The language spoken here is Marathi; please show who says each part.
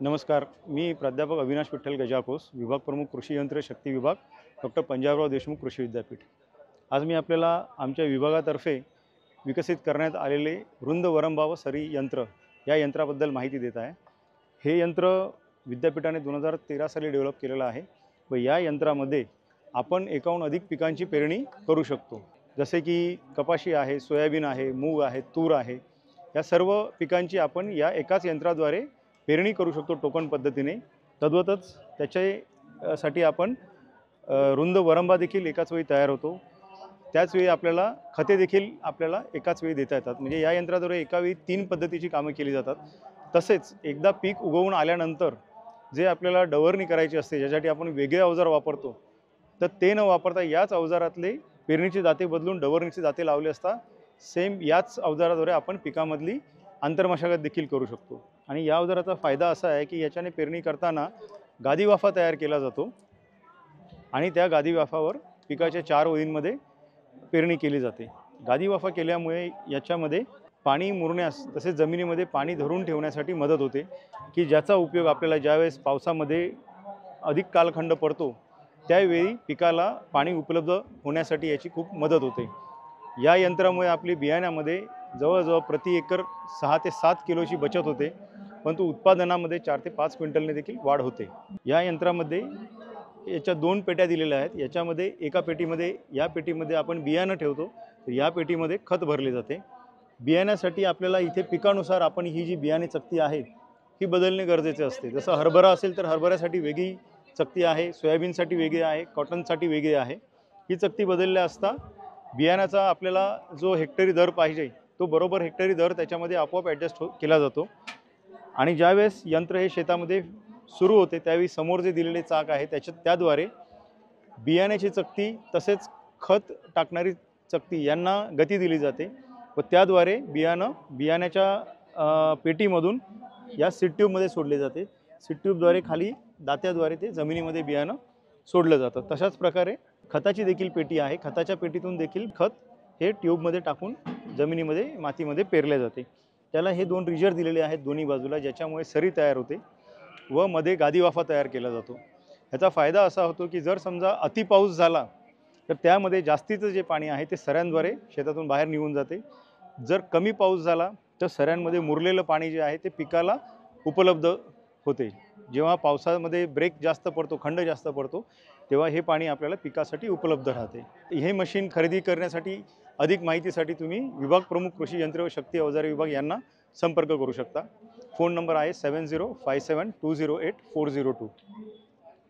Speaker 1: नमस्कार, मी प्राध्यापक अविनाश विठ्ठल गजाकोस, विभाग प्रमुख कृषी यंत्र शक्ती विभाग, डॉक्टर पंजाबराव देशमुख कृषी विद्यापीठ। आज मी आपल्याला आमच्या विभागातर्फे विकसित करण्यात आलेले रुंद वरंबा व सरी यंत्र या यंत्राबद्दल माहिती देत आहे। हे यंत्र विद्यापीठाने 2013 साली डेव्हलप केलेलं आहे व या यंत्रामध्ये आपण एकाहून अधिक पिकांची पेरणी करू शकतो। जसे की कपाशी आहे, सोयाबीन आहे, मूग आहे, तूर आहे, या सर्व पिकांची आपण या एकाच यंत्राद्वारे पेरणी करू शकतो टोकन पद्धतीने। तद्वतच त्याच्यासाठी आपण रुंद वरंबा देखील एकाच वेळी तयार होतो। त्याच वेळी आपल्याला खते देखील आपल्याला एकाच वेळी देता येतात। म्हणजे या यंत्राद्वारे एका वेळी 3 पद्धतीची कामे केली जातात। तसेच एकदा पीक उगवून आल्यानंतर जे आपल्याला डवरणी करायची असते, ज्यासाठी आपण वेगळे अवजार वापरतो, तर ते न वापरता याच अवजारातले पेरणीचे दाते बदलून डवरणीचे दाते लावले असता सेम याच अवजाराद्वारे आपण पिकामधली आंतरमशागत देखील करू शकतो। आणि या अवजाराचा फायदा असा आहे की याच्याने पेरणी करताना गादी वाफा तयार केला जातो आणि त्या गादी वाफावर पिकाच्या 4 ओळींमध्ये पेरणी केली जाते। गादी वाफा केल्यामुळे याच्यामध्ये पाणी मुरण्यास तसेच जमिनीमध्ये पाणी धरून ठेवण्यासाठी मदत होते, की ज्याचा उपयोग आपल्याला ज्यावेळेस पावसामध्ये अधिक कालखंड पडतो त्यावेळी पिकाला पाणी उपलब्ध होण्यासाठी याची खूप मदत होते। या यंत्रामुळे आपली बियाण्यामध्ये जवळजवळ प्रति एकर 6 ते 7 किलोची बचत होते, परंतु उत्पादनामध्ये 4 ते 5 क्विंटलने देखील वाढ होते। या यंत्रामध्ये याच्या 2 पेट्या दिलेल्या आहेत। याच्यामध्ये एका पेटीमध्ये या पेटीमध्ये आपण बियाणं ठेवतो, तर या पेटीमध्ये खत भरले जाते। बियाण्यासाठी आपल्याला इथे पिकानुसार आपण ही जी बियाणे चकती आहे ही बदलणे गरजेचे असते। जसं हरभरा असेल तर हरभऱ्यासाठी वेगळी चकती आहे, सोयाबीनसाठी वेगळी आहे, कॉटनसाठी वेगळी आहे। ही चकती बदलल्या असता बियाण्याचा आपल्याला जो हेक्टरी दर पाहिजे तो बरोबर हेक्टरी दर त्याच्यामध्ये आपोआप ॲडजस्ट केला जातो। आणि ज्यावेळेस यंत्र हे शेतामध्ये सुरू होते त्यावेळी समोर जे दिलेले चाक आहे त्याद्वारे बियाण्याची चकती तसेच खत टाकणारी चकती यांना गती दिली जाते व त्याद्वारे बियाण्याच्या पेटीमधून या सीड ट्यूबमध्ये सोडले जाते। सीड ट्यूबद्वारे खाली दात्याद्वारे ते जमिनीमध्ये बियाणं सोडलं जातं। तशाच प्रकारे खताची देखील पेटी आहे। खताच्या पेटीतून देखील खत हे ट्यूबमध्ये टाकून जमिनीमध्ये मातीमध्ये पेरले जाते। त्याला हे 2 रिजर दिलेले आहेत दोन्ही बाजूला, ज्याच्यामुळे सरी तयार होते व मध्ये गादी वाफा तयार केला जातो। ह्याचा फायदा असा होतो की जर समजा अति पाऊस झाला तर त्यामध्ये जास्तीचं जे पाणी आहे ते सऱ्यांद्वारे शेतातून बाहेर निघून जाते। जर कमी पाऊस झाला तर सऱ्यांमध्ये मुरलेलं पाणी जे आहे ते पिकाला उपलब्ध होते। जेव्हा पावसामध्ये ब्रेक जास्त पडतो, खंड जास्त पडतो, तेव्हा हे पाणी आपल्याला पिकासाठी उपलब्ध राहते। हे मशीन खरेदी करण्यासाठी अधिक माहितीसाठी तुम्ही विभाग प्रमुख कृषी यंत्र व शक्ती अवजारे विभाग यांना संपर्क करू शकता। फोन नंबर आहे 7057208402।